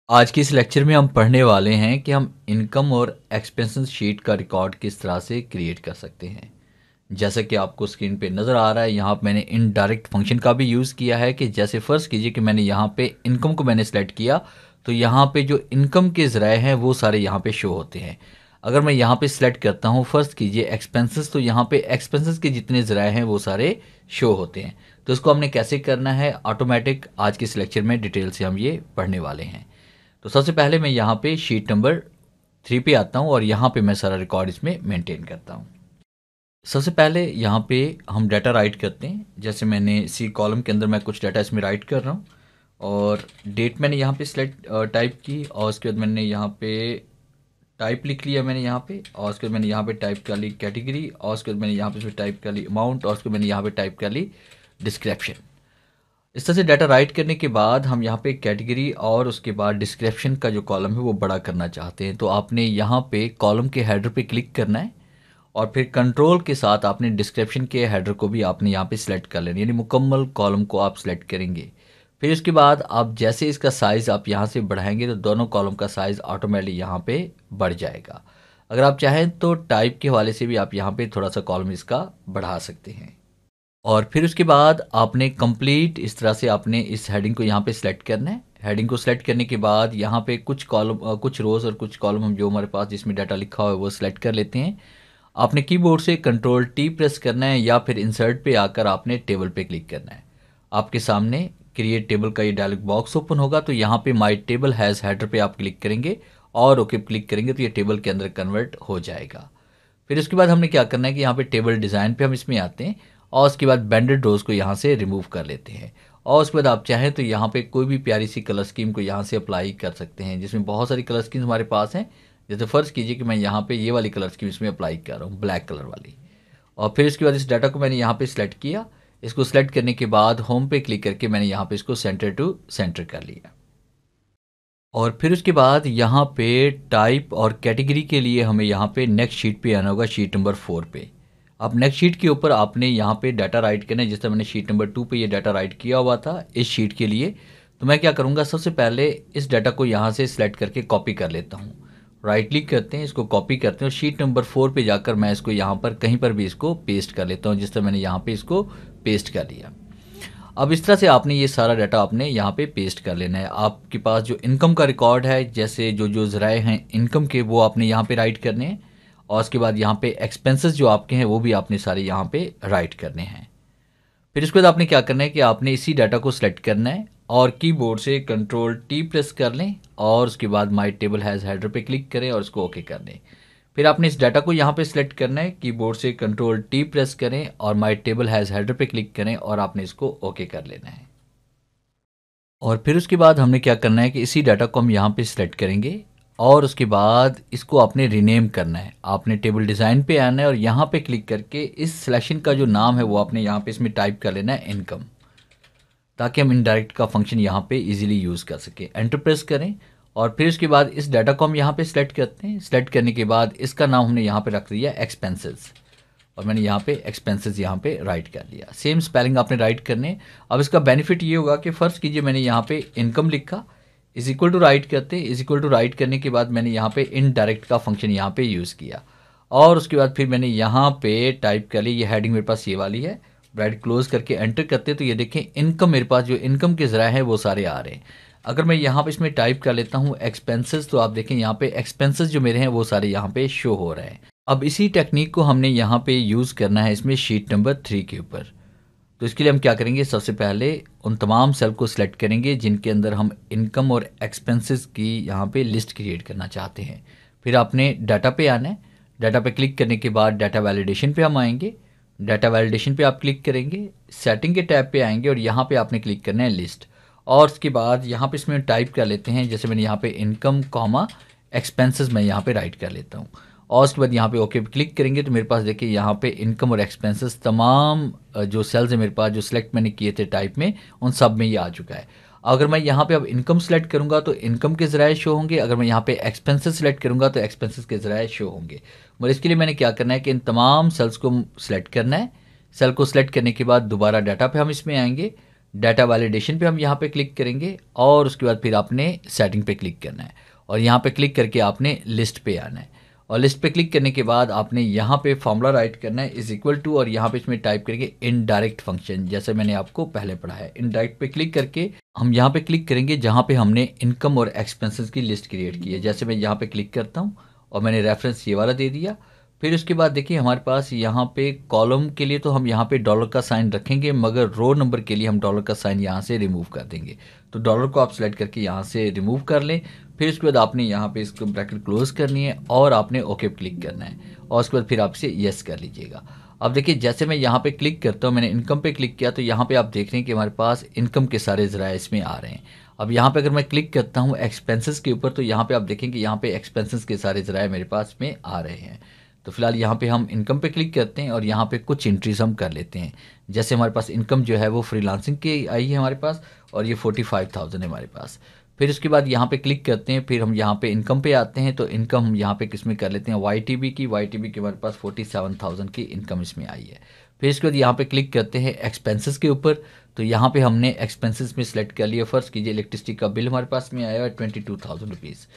आज के इस लेक्चर में हम पढ़ने वाले हैं कि हम इनकम और एक्सपेंसेस शीट का रिकॉर्ड किस तरह से क्रिएट कर सकते हैं। जैसा कि आपको स्क्रीन पे नज़र आ रहा है, यहाँ पे मैंने इनडायरेक्ट फंक्शन का भी यूज़ किया है कि जैसे फ़र्ज़ कीजिए कि मैंने यहाँ पे इनकम को मैंने सेलेक्ट किया, तो यहाँ पे जो इनकम के ज़राए हैं वो सारे यहाँ पे शो होते हैं। अगर मैं यहाँ पे सिलेक्ट करता हूँ फ़र्ज़ कीजिए एक्सपेंसेस, तो यहाँ पे एक्सपेंसेस के जितने ज़राए हैं वो सारे शो होते हैं। तो इसको हमने कैसे करना है ऑटोमेटिक, आज के इस लेक्चर में डिटेल से हम ये पढ़ने वाले हैं। तो सबसे पहले मैं यहाँ पे शीट नंबर 3 पे आता हूँ और यहाँ पे मैं सारा रिकॉर्ड इसमें मेंटेन करता हूँ। सबसे पहले यहाँ पे हम डाटा राइट करते हैं। जैसे मैंने सी कॉलम के अंदर मैं कुछ डाटा इसमें राइट कर रहा हूँ और डेट मैंने यहाँ पे सिलेक्ट टाइप की और उसके बाद मैंने यहाँ पे टाइप लिख लिया मैंने यहाँ पे, और उसके बाद मैंने यहाँ पे टाइप कर ली कैटेगरी, और उसके बाद मैंने यहाँ पे टाइप कर ली अमाउंट, और उसके बाद मैंने यहाँ पे टाइप कर ली डिस्क्रिप्शन। इस तरह से डाटा राइट करने के बाद हम यहाँ पे कैटेगरी और उसके बाद डिस्क्रिप्शन का जो कॉलम है वो बड़ा करना चाहते हैं। तो आपने यहाँ पे कॉलम के हेडर पे क्लिक करना है और फिर कंट्रोल के साथ आपने डिस्क्रिप्शन के हेडर को भी आपने यहाँ पे सिलेक्ट कर लेना, यानी मुकम्मल कॉलम को आप सिलेक्ट करेंगे। फिर उसके बाद आप जैसे इसका साइज़ आप यहाँ से बढ़ाएंगे तो दोनों कॉलम का साइज़ ऑटोमेटिक यहाँ पे बढ़ जाएगा। अगर आप चाहें तो टाइप के हवाले से भी आप यहाँ पे थोड़ा सा कॉलम इसका बढ़ा सकते हैं। और फिर उसके बाद आपने कंप्लीट इस तरह से आपने इस हेडिंग को यहाँ पे सिलेक्ट करना है। हेडिंग को सिलेक्ट करने के बाद यहाँ पे कुछ कॉलम कुछ रोज़ और कुछ कॉलम हम जो हमारे पास जिसमें डाटा लिखा हुआ है वो सिलेक्ट कर लेते हैं। आपने कीबोर्ड से कंट्रोल टी प्रेस करना है या फिर इंसर्ट पे आकर आपने टेबल पे क्लिक करना है। आपके सामने क्रिएट टेबल का ये डायलॉग बॉक्स ओपन होगा, तो यहाँ पे माई टेबल हैज़ हेडर पे आप क्लिक करेंगे और ओके क्लिक करेंगे तो ये टेबल के अंदर कन्वर्ट हो जाएगा। फिर उसके बाद हमने क्या करना है कि यहाँ पे टेबल डिज़ाइन पे हम इसमें आते हैं और उसके बाद बैंडेड रोज़ को यहाँ से रिमूव कर लेते हैं। और उसके बाद आप चाहें तो यहाँ पे कोई भी प्यारी सी कलर स्कीम को यहाँ से अप्लाई कर सकते हैं, जिसमें बहुत सारी कलर स्कीम्स हमारे पास हैं। जैसे फ़र्ज़ कीजिए कि मैं यहाँ पे ये वाली कलर स्कीम इसमें अप्लाई कर रहा हूँ, ब्लैक कलर वाली। और फिर उसके बाद इस डाटा को मैंने यहाँ पे सिलेक्ट किया। इसको सिलेक्ट करने के बाद होम पे क्लिक करके मैंने यहाँ पे इसको सेंटर टू सेंटर कर लिया। और फिर उसके बाद यहाँ पे टाइप और कैटेगरी के लिए हमें यहाँ पे नेक्स्ट शीट पे आना होगा, शीट नंबर 4 पे। अब नेक्स्ट शीट के ऊपर आपने यहाँ पे डाटा राइट करना है। जैसे मैंने शीट नंबर 2 पे ये डाटा राइट किया हुआ था इस शीट के लिए, तो मैं क्या करूँगा, सबसे पहले इस डाटा को यहाँ से सिलेक्ट करके कॉपी कर लेता हूँ। राइट क्लिक करते हैं, इसको कॉपी करते हैं और शीट नंबर 4 पे जाकर मैं इसको यहाँ पर कहीं पर भी इसको पेस्ट कर लेता हूँ। जिस तरह मैंने यहाँ पे इसको पेस्ट कर लिया। अब इस तरह से आपने ये सारा डाटा आपने यहाँ पे पेस्ट कर लेना है। आपके पास जो इनकम का रिकॉर्ड है, जैसे जो जो ज़राए हैं इनकम के, वो आपने यहाँ पे राइट करने हैं। और उसके बाद यहाँ पे एक्सपेंसेस जो आपके हैं वो भी आपने सारे यहाँ पे राइट करने हैं। फिर उसके बाद आपने क्या करना है कि आपने इसी डाटा को सिलेक्ट करना है और कीबोर्ड से कंट्रोल टी प्रेस कर लें और उसके बाद माई टेबल हैज़ हेडर पे क्लिक करें और इसको ओके कर दें। फिर आपने इस डाटा को यहाँ पे सिलेक्ट करना है, कीबोर्ड से कंट्रोल टी प्रेस करें और माई टेबल हैज़ हेडर पे क्लिक करें और आपने इसको ओके कर लेना है। और फिर उसके बाद हमने क्या करना है कि इसी डाटा को हम यहाँ पे सिलेक्ट करेंगे और उसके बाद इसको आपने रीनेम करना है। आपने टेबल डिज़ाइन पे आना है और यहाँ पे क्लिक करके इस सिलेक्शन का जो नाम है वो आपने यहाँ पे इसमें टाइप कर लेना है इनकम, ताकि हम इनडायरेक्ट का फंक्शन यहाँ पे इजीली यूज़ कर सकें। एंटर प्रेस करें और फिर उसके बाद इस डाटा को हम यहाँ पे सिलेक्ट करते हैं। सिलेक्ट करने के बाद इसका नाम हमने यहाँ पे रख दिया एक्सपेंसेस और मैंने यहाँ पे एक्सपेंसेस यहाँ पे राइट कर लिया। सेम स्पेलिंग आपने राइट करने। अब इसका बेनिफिट ये होगा कि फ़र्ज़ कीजिए मैंने यहाँ पे इनकम लिखा, इज इक्वल टू राइट करते, इज इक्वल टू राइट करने के बाद मैंने यहाँ पे इनडायरेक्ट का फंक्शन यहाँ पे यूज़ किया और उसके बाद फिर मैंने यहाँ पे टाइप कर ली। ये हेडिंग मेरे पास ये वाली है, ब्रैकेट क्लोज करके एंटर करते तो ये देखें इनकम, मेरे पास जो इनकम के ज़राए हैं वो सारे आ रहे हैं। अगर मैं यहाँ पे इसमें टाइप कर लेता हूँ एक्सपेंसेस, तो आप देखें यहाँ पे एक्सपेंसेस जो मेरे हैं वो सारे यहाँ पे शो हो रहे हैं। अब इसी टेक्निक को हमने यहाँ पे यूज़ करना है इसमें शीट नंबर 3 के ऊपर। तो इसके लिए हम क्या करेंगे, सबसे पहले उन तमाम सेल को सिलेक्ट करेंगे जिनके अंदर हम इनकम और एक्सपेंसेस की यहाँ पे लिस्ट क्रिएट करना चाहते हैं। फिर आपने डाटा पे आना है। डाटा पे क्लिक करने के बाद डाटा वैलिडेशन पे हम आएंगे। डाटा वैलिडेशन पे आप क्लिक करेंगे, सेटिंग के टैब पे आएंगे और यहाँ पे आपने क्लिक करना है लिस्ट। और उसके बाद यहाँ पे इसमें टाइप कर लेते हैं, जैसे मैंने यहाँ पे इनकम कॉमा एक्सपेंसेस मैं यहाँ पे राइट कर लेता हूँ और उसके बाद यहाँ पे ओके पे क्लिक करेंगे तो मेरे पास देखिए यहाँ पे इनकम और एक्सपेंसेस तमाम जो सेल्स है मेरे पास जो सिलेक्ट मैंने किए थे टाइप में, उन सब में ये आ चुका है। अगर मैं यहाँ पे अब इनकम सेलेक्ट करूँगा तो इनकम के ज़राए शो होंगे, अगर मैं यहाँ पे एक्सपेंसेस सेलेक्ट करूँगा तो एक्सपेंसेस के ज़राए शो होंगे। मगर इसके लिए मैंने क्या करना है कि इन तमाम सेल्स को सिलेक्ट करना है। सेल को सिलेक्ट करने के बाद दोबारा डाटा पे हम इसमें आएंगे। डाटा वैलिडेशन पे हम यहाँ पे क्लिक करेंगे और उसके बाद फिर आपने सेटिंग पे क्लिक करना है और यहाँ पे क्लिक करके आपने लिस्ट पे आना है और लिस्ट पे क्लिक करने के बाद आपने यहाँ पे फॉर्मूला राइट करना है इज इक्वल टू और यहाँ पे इसमें टाइप करेंगे इनडायरेक्ट फंक्शन, जैसे मैंने आपको पहले पढ़ा है। इनडायरेक्ट पे क्लिक करके हम यहाँ पे क्लिक करेंगे जहाँ पे हमने इनकम और एक्सपेंसेस की लिस्ट क्रिएट की है। जैसे मैं यहाँ पे क्लिक करता हूँ और मैंने रेफरेंस ये वाला दे दिया। फिर उसके बाद देखिए हमारे पास यहाँ पे कॉलम के लिए तो हम यहाँ पे डॉलर का साइन रखेंगे, मगर रो नंबर के लिए हम डॉलर का साइन यहाँ से रिमूव कर देंगे। तो डॉलर को आप सेलेक्ट करके यहाँ से रिमूव कर लें। फिर उसके बाद आपने यहाँ पे इसको ब्रैकेट क्लोज करनी है और आपने ओके पे क्लिक करना है और उसके बाद फिर आप इसे यस कर लीजिएगा। अब देखिए जैसे मैं यहाँ पे क्लिक करता हूँ, मैंने इनकम पे क्लिक किया तो यहाँ पे आप देख रहे हैं कि हमारे पास इनकम के सारे ज़राए इसमें आ रहे हैं। अब यहाँ पे अगर मैं क्लिक करता हूँ एक्सपेंसेस के ऊपर तो यहाँ पे आप देखेंगे यहाँ पे एक्सपेंसेस के सारे ज़राए मेरे पास में आ रहे हैं। तो फिलहाल यहाँ पे हम इनकम पे क्लिक करते हैं और यहाँ पे कुछ एंट्रीज हम कर लेते हैं। जैसे हमारे पास इनकम जो है वो फ्रीलांसिंग की आई है हमारे पास और ये 45,000 है हमारे पास। फिर उसके बाद यहाँ पे क्लिक करते हैं, फिर हम यहाँ पे इनकम पे आते हैं तो इनकम हम यहाँ पे किस में कर लेते हैं YTB की। YTB के हमारे पास 47,000 की इनकम इसमें आई है। फिर इसके बाद यहाँ पे क्लिक करते हैं एक्सपेंसेस के ऊपर तो यहाँ पे हमने एक्सपेंसेस में सेलेक्ट कर लिया। फर्स्ट कीजिए इलेक्ट्रिसिटी का बिल हमारे पास में आया है 22,000 रुपीज़।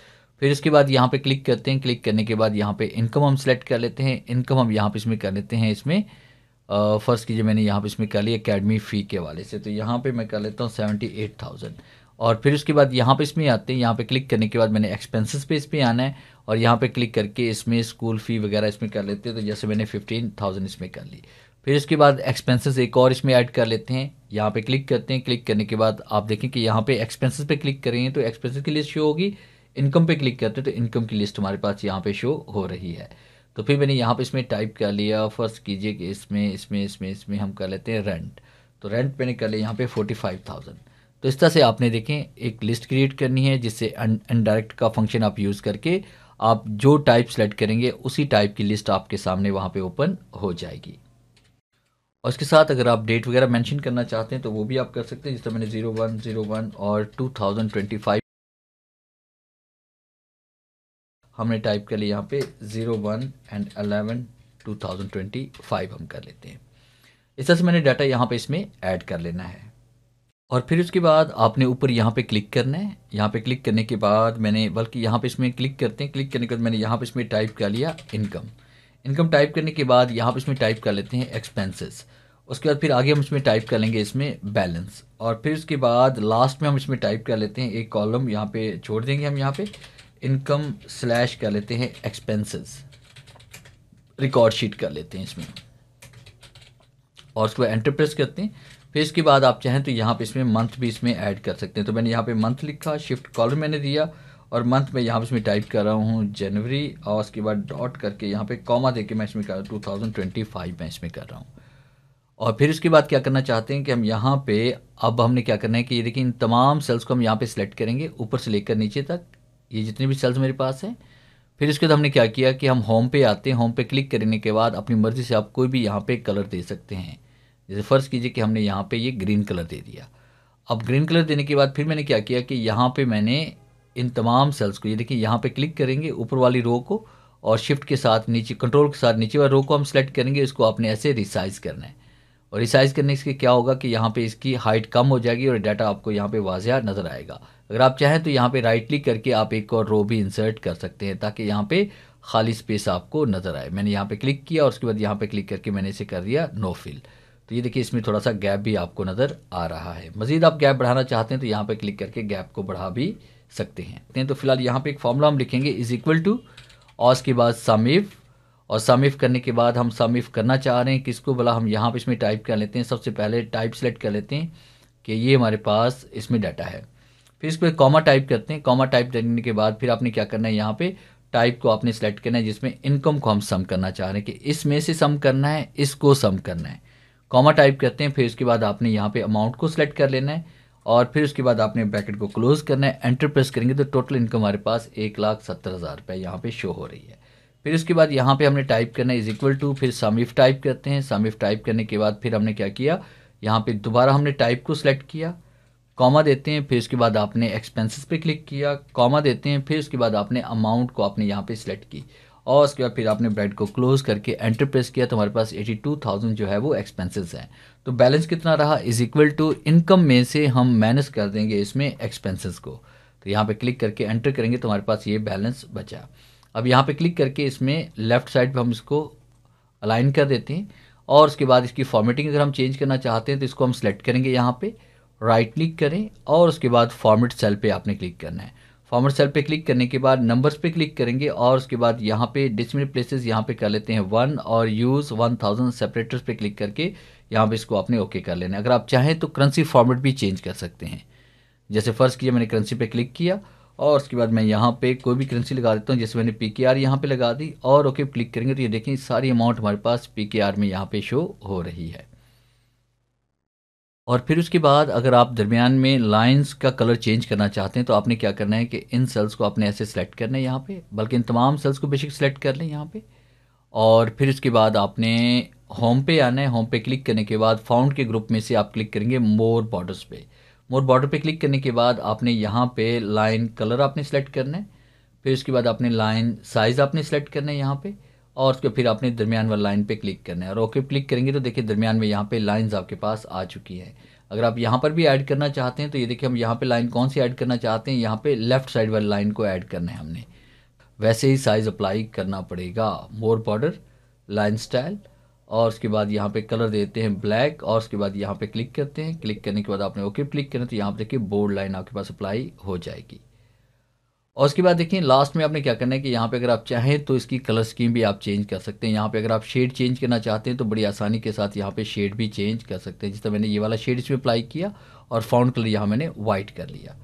फिर इसके बाद यहाँ पे क्लिक करते हैं, क्लिक करने के बाद यहाँ पे इनकम हम सेलेक्ट कर लेते हैं। इनकम हम यहाँ पे इसमें कर लेते हैं इसमें फर्स्ट कीजिए मैंने यहाँ पे इसमें कर लिया अकेडमी फ़ी के वाले से, तो यहाँ पे मैं कर लेता हूँ 78,000। और फिर उसके बाद यहाँ पे इसमें आते हैं, यहाँ पे क्लिक करने के बाद मैंने एक्सपेंसेस पे इस पर आना है और यहाँ पे क्लिक करके इसमें स्कूल फ़ी वगैरह इसमें कर लेते हैं। तो जैसे मैंने 15,000 इसमें कर ली। फिर उसके बाद एक्सपेंसेस एक और इसमें ऐड कर लेते हैं। यहाँ पे क्लिक करते हैं, क्लिक करने के बाद आप देखें कि यहाँ पे एक्सपेंसेस पे क्लिक करेंगे तो एक्सपेंसेस की लिस्ट शो होगी। इनकम पे क्लिक करते हैं तो इनकम की लिस्ट हमारे पास यहाँ पे शो हो रही है। तो फिर मैंने यहाँ पे इसमें टाइप कर लिया। फर्स्ट कीजिए कि इसमें हम कर लेते हैं रेंट। तो रेंट मैंने कर लिया यहाँ पे 45,000। तो इस तरह से आपने देखें एक लिस्ट क्रिएट करनी है जिससे इनडायरेक्ट का फंक्शन आप यूज़ करके आप जो टाइप सेलेक्ट करेंगे उसी टाइप की लिस्ट आपके सामने वहाँ पे ओपन हो जाएगी। और इसके साथ अगर आप डेट वगैरह मेंशन करना चाहते हैं तो वो भी आप कर सकते हैं। जिस तरह मैंने 01/01 और 2025 हमने टाइप कर लिया। यहाँ पे 01/11/2025 हम कर लेते हैं। इस तरह से मैंने डाटा यहाँ पे इसमें ऐड कर लेना है। और फिर उसके बाद आपने ऊपर यहाँ पे क्लिक करना है। यहाँ पे क्लिक करने के बाद मैंने बल्कि यहाँ पे इसमें क्लिक करते हैं, क्लिक करने के बाद मैंने यहाँ पे इसमें टाइप कर लिया इनकम। इनकम टाइप करने के बाद यहाँ पे इसमें टाइप कर लेते हैं एक्सपेंसेस। उसके बाद फिर आगे हम इसमें टाइप कर लेंगे इसमें बैलेंस। और फिर उसके बाद लास्ट में हम इसमें टाइप कर लेते हैं एक कॉलम यहाँ पे छोड़ देंगे हम यहाँ पे इनकम स्लैश कर लेते हैं एक्सपेंसेस, रिकॉर्ड शीट कर लेते हैं इसमें और उसके बाद एंटर प्रेस करते हैं। फिर इसके बाद आप चाहें तो यहाँ पे इसमें मंथ भी इसमें ऐड कर सकते हैं। तो मैंने यहाँ पे मंथ लिखा, शिफ्ट कॉलम मैंने दिया और मंथ में यहाँ पे इसमें टाइप कर रहा हूँ जनवरी और उसके बाद डॉट करके यहाँ पे कॉमा देके मैं इसमें कर 2025 में इसमें कर रहा हूँ। और फिर उसके बाद क्या करना चाहते हैं कि हम यहाँ पे अब हमने क्या करना है कि ये देखिए इन तमाम सेल्स को हम यहाँ पे सिलेक्ट करेंगे ऊपर से लेकर नीचे तक, ये जितने भी सेल्स मेरे पास हैं। फिर इसके बाद हमने क्या किया कि हम होम पे आते हैं। होम पे क्लिक करने के बाद अपनी मर्ज़ी से आप कोई भी यहाँ पे कलर दे सकते हैं। जैसे फ़र्ज़ कीजिए कि हमने यहाँ पे ये ग्रीन कलर दे दिया। अब ग्रीन कलर देने के बाद फिर मैंने क्या किया कि यहाँ पे मैंने इन तमाम सेल्स को, ये देखिए यहाँ पे क्लिक करेंगे ऊपर वाली रो को और शिफ्ट के साथ नीचे कंट्रोल के साथ नीचे वाली रो को हम सेलेक्ट करेंगे। इसको आपने ऐसे रिसाइज़ करना है और रिसाइज़ करने से क्या होगा कि यहाँ पे इसकी हाइट कम हो जाएगी और डाटा आपको यहाँ पे वाज़िया नज़र आएगा। अगर आप चाहें तो यहाँ पे राइट क्लिक करके आप एक और रो भी इंसर्ट कर सकते हैं ताकि यहाँ पे खाली स्पेस आपको नज़र आए। मैंने यहाँ पे क्लिक किया और उसके बाद यहाँ पे क्लिक करके मैंने इसे कर दिया नो फिल। तो ये देखिए इसमें थोड़ा सा गैप भी आपको नज़र आ रहा है। मज़ीद आप गैप बढ़ाना चाहते हैं तो यहाँ पे क्लिक करके गैप को बढ़ा भी सकते हैं। तो फिलहाल यहाँ पे एक फॉर्मूला हम लिखेंगे इज इक्वल टू और उसके बाद समिफ, और समिफ करने के बाद हम समिफ करना चाह रहे हैं किसको, बोला हम यहाँ पे इसमें टाइप कर लेते हैं। सबसे पहले टाइप सेलेक्ट कर लेते हैं कि ये हमारे पास इसमें डाटा है। फिर इसको कॉमा टाइप करते हैं। कॉमा टाइप करने के बाद फिर आपने क्या करना है, यहाँ पे टाइप को आपने सेलेक्ट करना है जिसमें इनकम को हम सम करना चाह रहे हैं कि इसमें से सम करना है, इसको सम करना है। कॉमा टाइप करते हैं। फिर उसके बाद आपने यहाँ पे अमाउंट को सिलेक्ट कर लेना है और फिर उसके बाद आपने ब्रैकेट को क्लोज करना है। एंटर प्रेस करेंगे तो टोटल इनकम हमारे पास 1,70,000 रुपये यहाँ पे शो हो रही है। फिर उसके बाद यहाँ पे हमने टाइप करना है इज इक्वल टू, फिर समिफ टाइप करते हैं। समिफ टाइप करने के बाद फिर हमने क्या किया, यहाँ पे दोबारा हमने टाइप को सिलेक्ट किया, कॉमा देते हैं। फिर उसके बाद आपने एक्सपेंसेस पे क्लिक किया, कॉमा देते हैं। फिर उसके बाद आपने अमाउंट को आपने यहाँ पे सिलेक्ट की और उसके बाद फिर आपने ब्रैकेट को क्लोज करके एंटर प्रेस किया तो हमारे पास 82,000 जो है वो एक्सपेंसेस हैं। तो बैलेंस कितना रहा इज इक्वल टू इनकम में से हम माइनस कर देंगे इसमें एक्सपेंसेस को। तो यहाँ पे क्लिक करके एंटर करेंगे तो हमारे पास ये बैलेंस बचा। अब यहाँ पे क्लिक करके इसमें लेफ्ट साइड पे हम इसको अलाइन कर देते हैं और उसके बाद इसकी फॉर्मेटिंग अगर हम चेंज करना चाहते हैं तो इसको हम सेलेक्ट करेंगे, यहाँ पे राइट क्लिक करें और उसके बाद फॉर्मेट सेल पे आपने क्लिक करना है। फॉर्मेट सेल पे क्लिक करने के बाद नंबर्स पे क्लिक करेंगे और उसके बाद यहाँ पे डेसिमल प्लेसेस यहाँ पे कर लेते हैं 1 और यूज़ 1000 सेपरेटर्स पे क्लिक करके यहाँ पे इसको आपने ओके कर लेना है। अगर आप चाहें तो करेंसी फॉर्मेट भी चेंज कर सकते हैं। जैसे फ़र्ज़ किया मैंने करेंसी पे क्लिक किया और उसके बाद मैं यहाँ पे कोई भी करेंसी लगा देता हूँ, जैसे मैंने PKR यहाँ पे लगा दी और ओके क्लिक करेंगे तो ये देखें सारी अमाउंट हमारे पास PKR में यहाँ पे शो हो रही है। और फिर उसके बाद अगर आप दरमियान में लाइंस का कलर चेंज करना चाहते हैं तो आपने क्या करना है कि इन सेल्स को आपने ऐसे सेलेक्ट करना है यहाँ पे, बल्कि इन तमाम सेल्स को बेशक सेलेक्ट कर लें यहाँ पे। और फिर उसके बाद आपने होम पे आना है। होम पे क्लिक करने के बाद फाउंड के ग्रुप में से आप क्लिक करेंगे मोर बॉर्डर्स पे। मोर बॉर्डर पे क्लिक करने के बाद आपने यहाँ पे लाइन कलर आपने सेलेक्ट करना है। फिर उसके बाद आपने लाइन साइज़ आपने सेलेक्ट करना है यहाँ पे और उसके फिर आपने दरमियान वाली लाइन पे क्लिक करना है और ओके क्लिक करेंगे तो देखिए दरमियान में यहाँ पे लाइंस आपके पास आ चुकी हैं। अगर आप यहाँ पर भी ऐड करना चाहते हैं तो ये देखिए हम यहाँ पे लाइन कौन सी ऐड करना चाहते हैं, यहाँ पे लेफ्ट साइड वाली लाइन को ऐड करना है हमने। वैसे ही साइज़ अप्लाई करना पड़ेगा। मोर बॉर्डर लाइन स्टाइल और उसके बाद यहाँ पे कलर देते हैं ब्लैक और उसके बाद यहाँ पे क्लिक करते हैं। क्लिक करने के बाद आपने ओके क्लिक करें तो यहाँ पे देखिए बोर्ड लाइन आपके पास अप्लाई हो जाएगी। और उसके बाद देखिए लास्ट में आपने क्या करना है कि यहाँ पे अगर आप चाहें तो इसकी कलर स्कीम भी आप चेंज कर सकते हैं। यहाँ पे अगर आप शेड चेंज करना चाहते हैं तो बड़ी आसानी के साथ यहाँ पे शेड भी चेंज कर सकते हैं। जिस तरह मैंने ये वाला शेड इसमें अप्लाई किया और फाउंड कलर यहाँ मैंने वाइट कर लिया।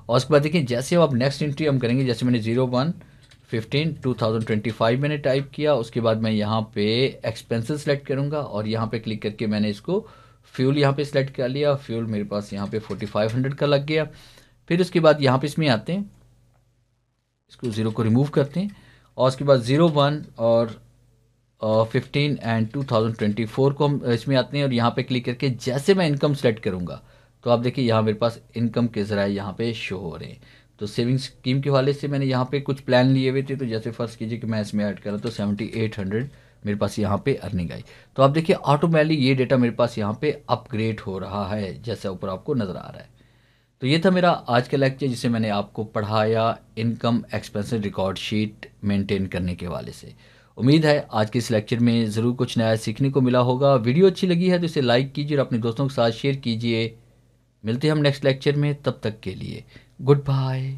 और उसके बाद देखिए जैसे अब नेक्स्ट एंट्री हम करेंगे, जैसे मैंने 01/15/2025 मैंने टाइप किया, उसके बाद मैं यहाँ पे एक्सपेंसेस सेलेक्ट करूँगा और यहाँ पे क्लिक करके मैंने इसको फ्यूल यहाँ पे सेलेक्ट कर लिया। फ्यूल मेरे पास यहाँ पे 4500 का लग गया। फिर उसके बाद यहाँ पे इसमें आते हैं, इसको 0 को रिमूव करते हैं और उसके बाद 01 और 15 एंड 2024 को हम इसमें आते हैं और यहाँ पे क्लिक करके जैसे मैं इनकम सेलेक्ट करूँगा तो आप देखिए यहाँ मेरे पास इनकम के ज़राए यहाँ पे शो हो रहे हैं। तो सेविंग स्कीम के हवाले से मैंने यहाँ पे कुछ प्लान लिए हुए थे, तो जैसे फ़र्ज़ कीजिए कि मैं इसमें ऐड करा तो 7800 मेरे पास यहाँ पे अर्निंग आई। तो आप देखिए ऑटोमेटिकली ये डेटा मेरे पास यहाँ पे अपग्रेड हो रहा है जैसा ऊपर आपको नज़र आ रहा है। तो ये था मेरा आज का लेक्चर जिसे मैंने आपको पढ़ाया income expenses record sheet maintain करने के हवाले से। उम्मीद है आज के इस लेक्चर में ज़रूर कुछ नया सीखने को मिला होगा। वीडियो अच्छी लगी है तो इसे लाइक कीजिए और अपने दोस्तों के साथ शेयर कीजिए। मिलते हैं हम नेक्स्ट लेक्चर में, तब तक के लिए गुड बाय।